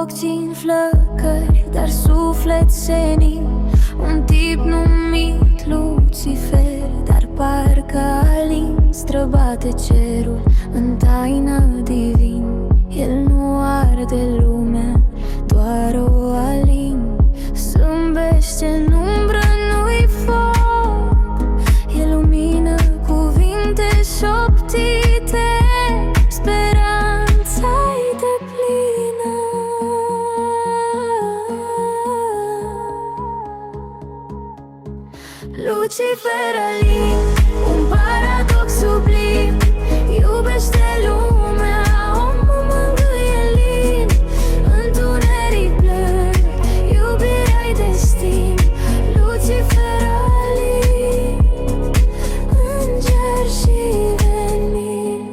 puțin flăcări, dar suflet senin. Un tip numit Lucifer, dar parcă alin străbate cerul în taină divin. El nu arde lumea, doar o alin. Zâmbește în umbră, nu-i foc. E lumină, cuvinte șoptite, speranța-i deplină. Lucifer alin, un paradox sublim. Iubește lumea, omul mângâie lin. Întuneric blăd, iubirea-i destin. Lucifer alin, înger și venin.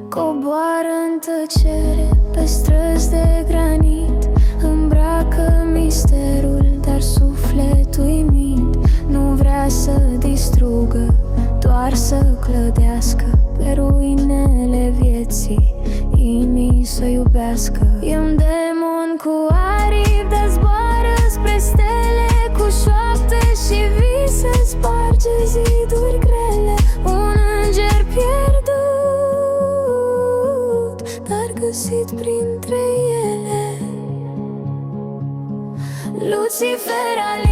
Coboară în tăcere pe străzi de granit. Îmbracă misterul, dar sufletul-i mit. Nu vrea să distrugă, doar să clădească pe ruinele vieții, inimii să iubească. E un demon cu aripi, dar zboară spre stele. Cu șoapte și vise sparge ziduri grele. Un înger pierdut, dar găsit printre ele. Lucifer alin.